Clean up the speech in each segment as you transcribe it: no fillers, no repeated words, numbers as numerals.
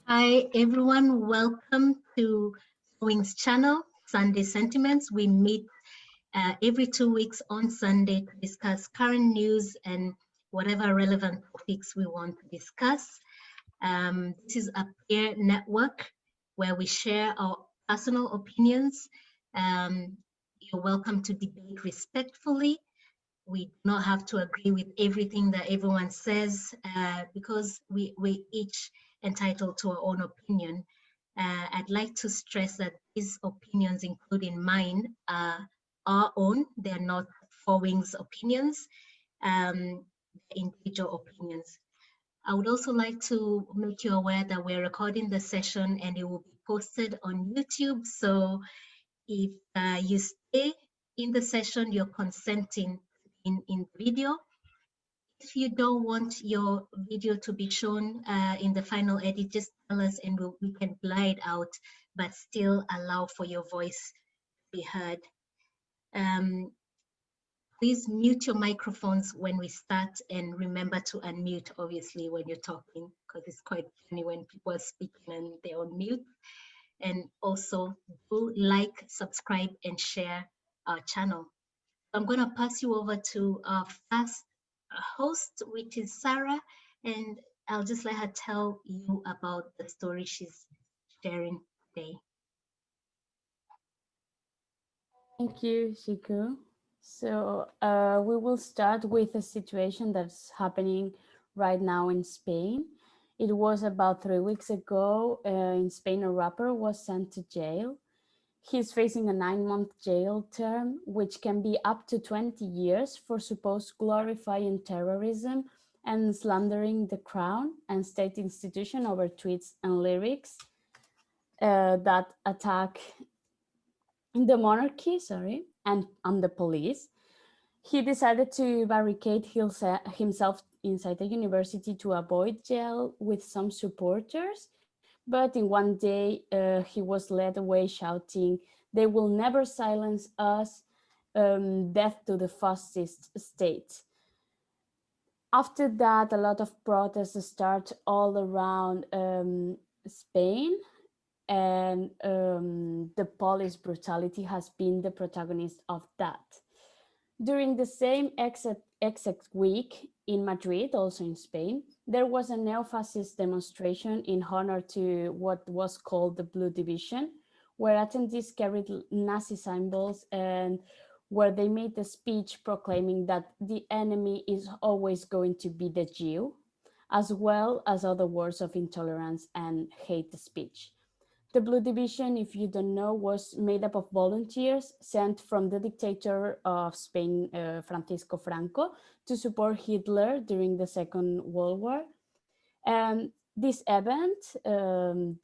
Hi everyone, welcome to Sewing's channel, Sunday Sentiments. We meet every 2 weeks on Sunday to discuss current news and whatever relevant topics we want to discuss. This is a peer network where we share our personal opinions. You're welcome to debate respectfully. We do not have to agree with everything that everyone says because we each entitled to our own opinion. I'd like to stress that these opinions, including mine, are our own. They're not Four Wings opinions, individual opinions. I would also like to make you aware that we're recording the session and it will be posted on YouTube. So if you stay in the session, you're consenting in video. If you don't want your video to be shown in the final edit, just tell us and we can blur it out, but still allow for your voice to be heard. Please mute your microphones when we start and remember to unmute, obviously, when you're talking, because it's quite funny when people are speaking and they're on mute. And also do like, subscribe, and share our channel. I'm going to pass you over to our first host, which is Sara, and I'll just let her tell you about the story she's sharing today. Thank you, Ciiku. So we will start with a situation that's happening right now in Spain. It was about 3 weeks ago in Spain, a rapper was sent to jail. He's facing a 9-month jail term, which can be up to 20 years for supposed glorifying terrorism and slandering the crown and state institution over tweets and lyrics that attack the monarchy, and the police. He decided to barricade himself inside the university to avoid jail with some supporters. But in one day, he was led away shouting, "They will never silence us, death to the fascist state." After that, a lot of protests start all around Spain, and the police brutality has been the protagonist of that. During the same exact week in Madrid, also in Spain, there was a neo-fascist demonstration in honor to what was called the Blue Division, where attendees carried Nazi symbols and where they made a speech proclaiming that the enemy is always going to be the Jew, as well as other words of intolerance and hate speech. The Blue Division, if you don't know, was made up of volunteers sent from the dictator of Spain, Francisco Franco, to support Hitler during the Second World War. And this event of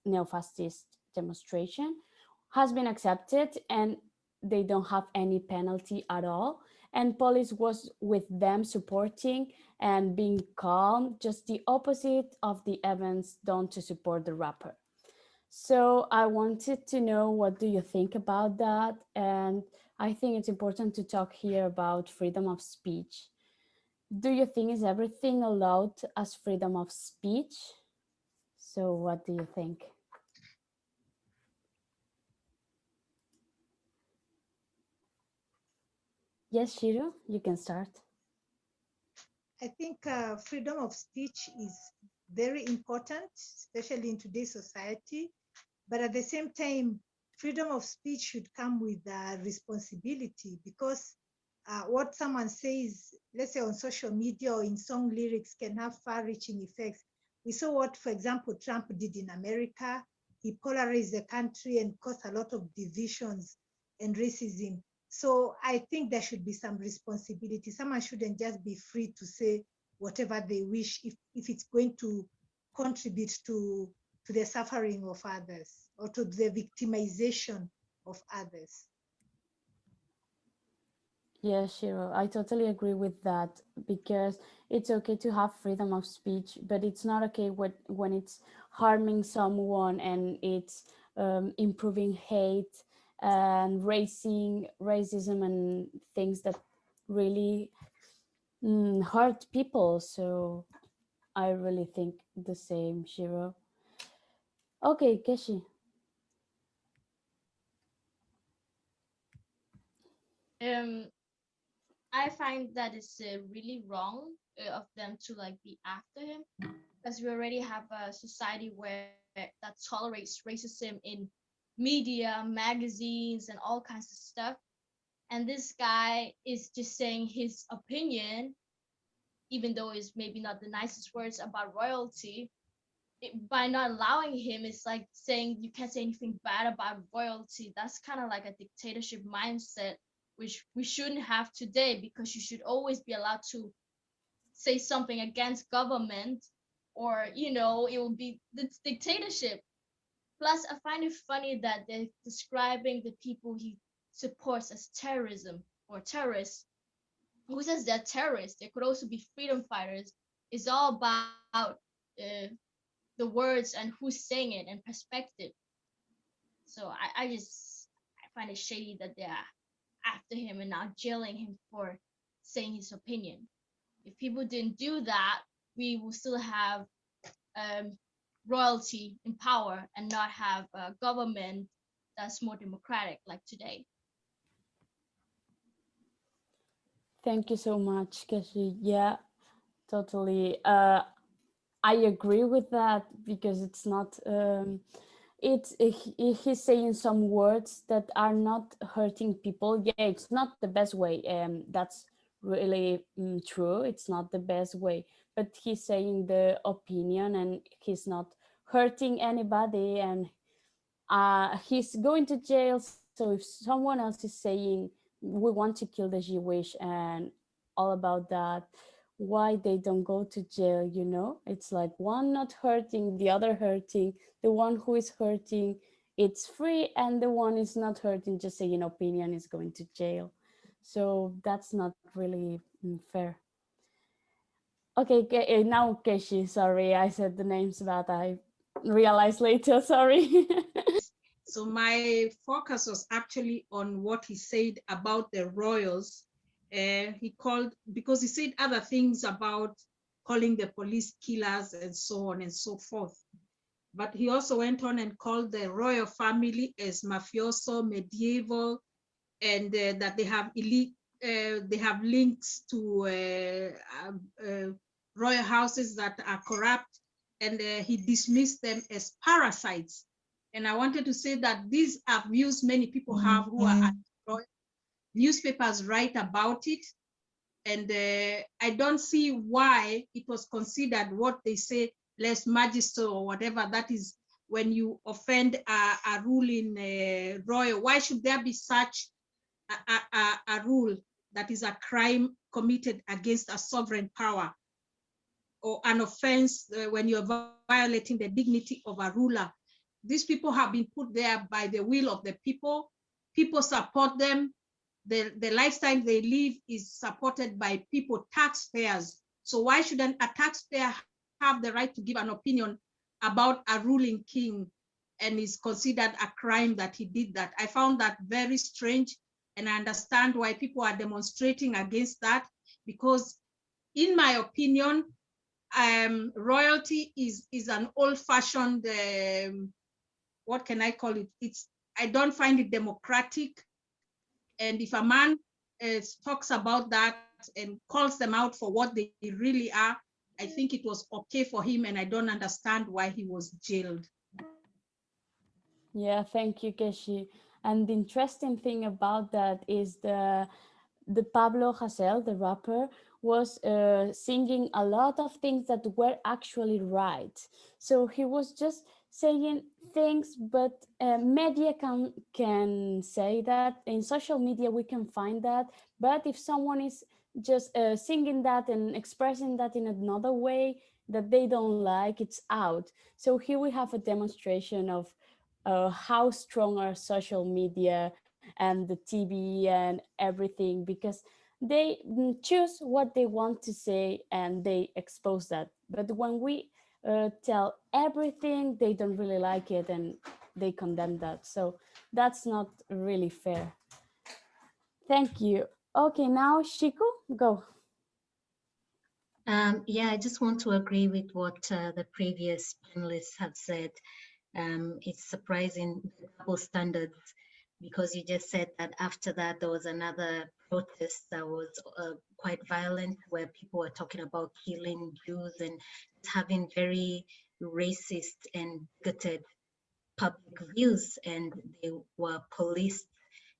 neo-fascist demonstration has been accepted, and they don't have any penalty at all. And police was with them supporting and being calm, just the opposite of the events done to support the rapper. So I wanted to know, what do you think about that? And I think it's important to talk here about freedom of speech. Do you think is everything allowed as freedom of speech? So what do you think? Yes, Shiro, you can start. I think freedom of speech is very important, especially in today's society. But at the same time, freedom of speech should come with responsibility, because what someone says, let's say on social media or in song lyrics, can have far-reaching effects. We saw what, for example, Trump did in America. He polarized the country and caused a lot of divisions and racism. So I think there should be some responsibility. Someone shouldn't just be free to say whatever they wish if it's going to contribute to the suffering of others or to the victimization of others. Yeah, Shiro, I totally agree with that, because it's okay to have freedom of speech, but it's not okay when it's harming someone and it's improving hate and racism and things that really hurt people. So I really think the same, Shiro. Okay, Keshi. Um, I find that it's really wrong of them to like be after him, because we already have a society where that tolerates racism in media, magazines, and all kinds of stuff. And this guy is just saying his opinion, even though it's maybe not the nicest words about royalty. By not allowing him, it's like saying you can't say anything bad about royalty. That's kind of like a dictatorship mindset, which we shouldn't have today, because you should always be allowed to say something against government, or it will be the dictatorship. Plus, I find it funny that they're describing the people he supports as terrorism or terrorists. Who says they're terrorists? They could also be freedom fighters. It's all about uh, the words and who's saying it and perspective. So I find it shady that they're after him and now jailing him for saying his opinion. If people didn't do that, we will still have um, royalty in power and not have a government that's more democratic like today. Thank you so much, Keshi. Yeah, totally. I agree with that because it's not. He's saying some words that are not hurting people. Yeah, it's not the best way. That's really true. It's not the best way, but he's saying the opinion, and he's not hurting anybody, and he's going to jail. So if someone else is saying we want to kill the Jewish and all about that, why they don't go to jail? It's like one not hurting, the other hurting. The one who is hurting, it's free, and the one is not hurting, just saying opinion, is going to jail. So that's not really fair. Okay, now Keshi, sorry, I said the names, but I realized later, sorry. So my focus was actually on what he said about the royals. Because he said other things about calling the police killers and so on and so forth. But he also went on and called the royal family as mafioso, medieval, and that they have links to royal houses that are corrupt, and he dismissed them as parasites. And I wanted to say that these are views many people have who are newspapers write about it, and I don't see why it was considered what they say less magister or whatever. That is when you offend a ruling royal. Why should there be such a rule that is a crime committed against a sovereign power, or an offense when you're violating the dignity of a ruler? These people have been put there by the will of the people. People support them. The lifestyle they live is supported by people, taxpayers. So why shouldn't a taxpayer have the right to give an opinion about a ruling king, and is considered a crime that he did that? I found that very strange, and I understand why people are demonstrating against that, because in my opinion, royalty is an old-fashioned, what can I call it? I don't find it democratic. And if a man talks about that and calls them out for what they really are, I think it was okay for him, and I don't understand why he was jailed. Yeah, thank you, Keshi. And the interesting thing about that is the Pablo Hasel, the rapper, was singing a lot of things that were actually right. So he was just saying things, but media can say that. In social media we can find that. But if someone is just singing that and expressing that in another way that they don't like, it's out. So here we have a demonstration of how strong are social media and the TV and everything, because they choose what they want to say and they expose that. But when we tell everything, they don't really like it and they condemn that. So that's not really fair. Thank you. Okay, now Ciiku, go. Yeah, I just want to agree with what the previous panelists have said. It's surprising the double standards, because you just said that after that there was another protest that was quite violent, where people were talking about killing Jews and having very racist and bigoted public views, and they were policed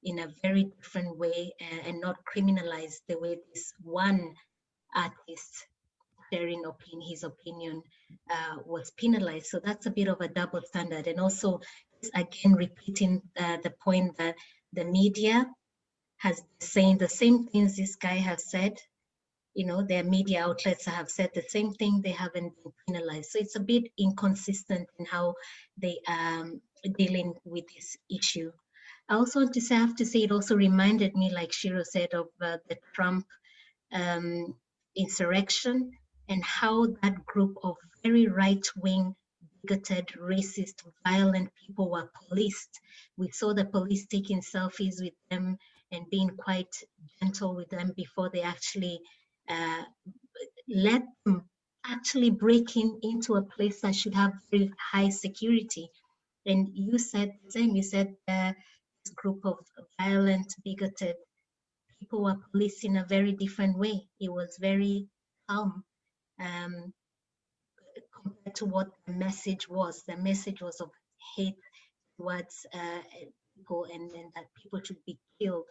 in a very different way, and not criminalized the way this one artist sharing his opinion was penalized. So that's a bit of a double standard. And also, again, repeating the point that the media has been saying the same things this guy has said. You know, their media outlets have said the same thing. They haven't been penalized. So it's a bit inconsistent in how they dealing with this issue. I also want to say, I have to say, it also reminded me, like Shiro said, of the Trump um, insurrection, and how that group of very right-wing, bigoted, racist, violent people were policed. We saw the police taking selfies with them and being quite gentle with them before they actually let them actually breaking into a place that should have very high security. And you said the same. You said this group of violent, bigoted people were policed in a very different way. It was very calm um, compared to what the message was. The message was of hate towards people, and that people should be killed.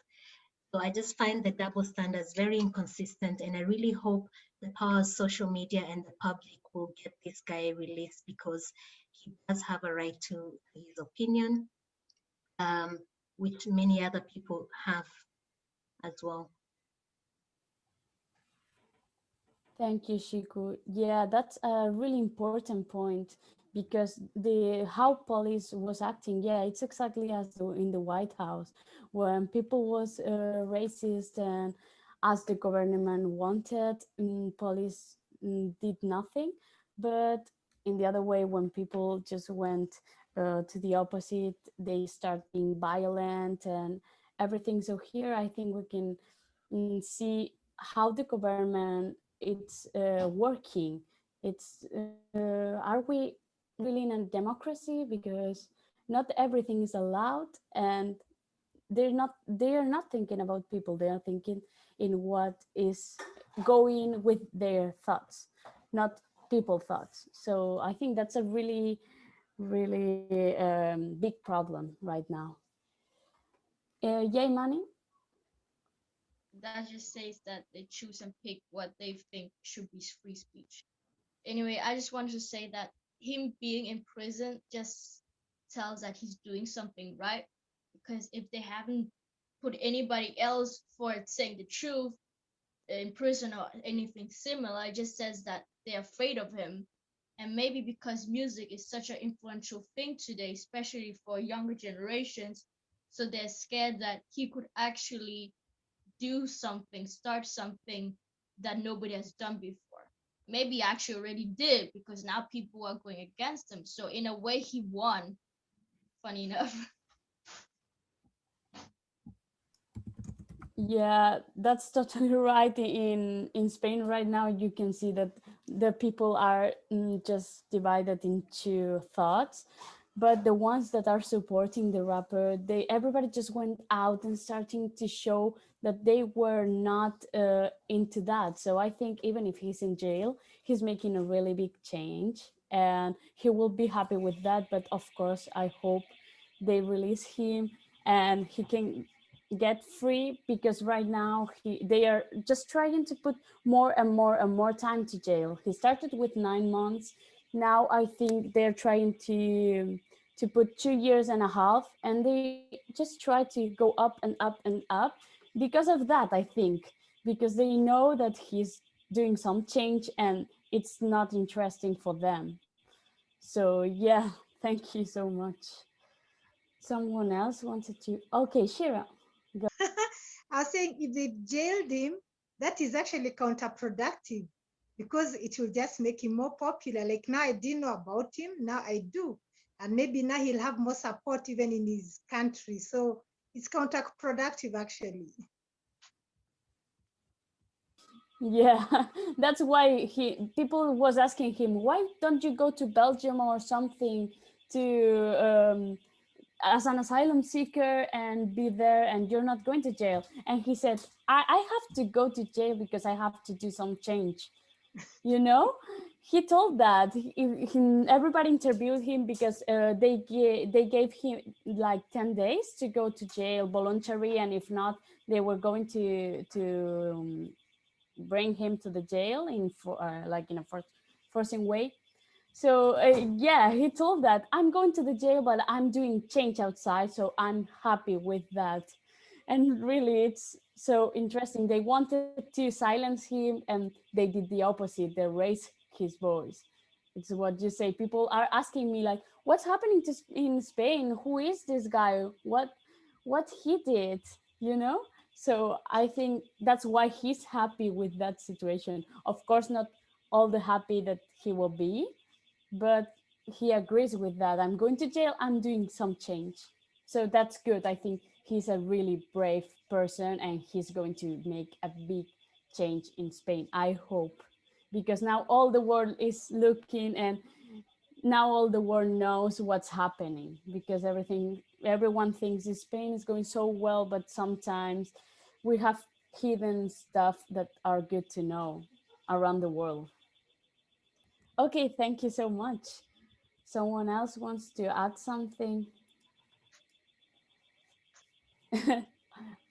So I just find the double standards very inconsistent, and I really hope the power of social media and the public will get this guy released, because he does have a right to his opinion, which many other people have as well. Thank you, Ciiku. Yeah, that's a really important point, because the how police was acting, yeah, it's exactly as in the White House, when people was racist and as the government wanted, police did nothing. But in the other way, when people just went to the opposite, they start being violent and everything. So here, I think we can see how the government it's working. It's are we really in a democracy? Because not everything is allowed, and they are not thinking about people. They are thinking in what is going with their thoughts, not people thoughts. So I think that's a really big problem right now. Yay, money. That just says that they choose and pick what they think should be free speech. Anyway, I just wanted to say that him being in prison just tells that he's doing something right. Because if they haven't put anybody else for saying the truth in prison or anything similar, it just says that they're afraid of him. And maybe because music is such an influential thing today, especially for younger generations, so they're scared that he could actually do something, start something that nobody has done before. Maybe actually already did, because now people are going against him. So in a way, he won. Funny enough. Yeah, that's totally right. In Spain right now, you can see that the people are just divided into thoughts, but the ones that are supporting the rapper, they everybody just went out and starting to show that they were not into that. So I think even if he's in jail, he's making a really big change, and he will be happy with that. But of course, I hope they release him and he can get free, because right now they are just trying to put more and more and more time to jail. He started with 9 months. Now I think they're trying to put 2 years and a half, and they just try to go up and up and up because of that, I think, because they know that he's doing some change and it's not interesting for them. So yeah, thank you so much. Someone else wanted to. Okay, Shira. I was saying if they jailed him, that is actually counterproductive, because it will just make him more popular. Like, now I didn't know about him, now I do. And maybe now he'll have more support even in his country. So it's counterproductive, actually. Yeah, that's why people was asking him, why don't you go to Belgium or something to as an asylum seeker and be there, and you're not going to jail? And he said, I have to go to jail because I have to do some change. You know, he told that everybody interviewed him because they gave him like 10 days to go to jail voluntary, and if not, they were going to bring him to the jail in for like in a forcing way. So yeah, he told that I'm going to the jail, but I'm doing change outside, so I'm happy with that. And really, it's so interesting. They wanted to silence him, and they did the opposite. They raised his voice. It's what you say. People are asking me like, "What's happening in Spain? Who is this guy? What he did?" You know. So I think that's why he's happy with that situation. Of course, not all the happy that he will be, but he agrees with that. I'm going to jail, I'm doing some change. So that's good. I think he's a really brave person, and he's going to make a big change in Spain, I hope, because now all the world is looking, and now all the world knows what's happening, because everyone thinks Spain is going so well, but sometimes we have hidden stuff that are good to know around the world. Okay, thank you so much. Someone else wants to add something?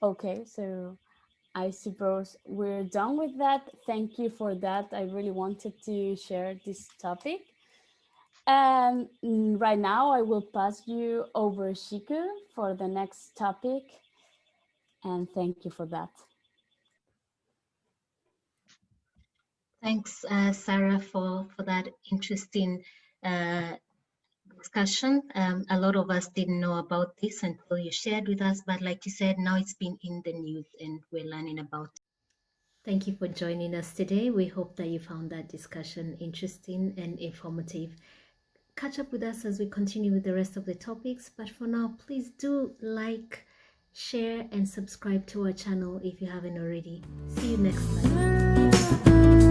Okay, so I suppose we're done with that. Thank you for that. I really wanted to share this topic. And right now I will pass you over Ciiku for the next topic. And thank you for that. Thanks, Sarah, for that interesting discussion. A lot of us didn't know about this until you shared with us, but like you said, now it's been in the news and we're learning about it. Thank you for joining us today. We hope that you found that discussion interesting and informative. Catch up with us as we continue with the rest of the topics. But for now, please do like, share, and subscribe to our channel if you haven't already. See you next time.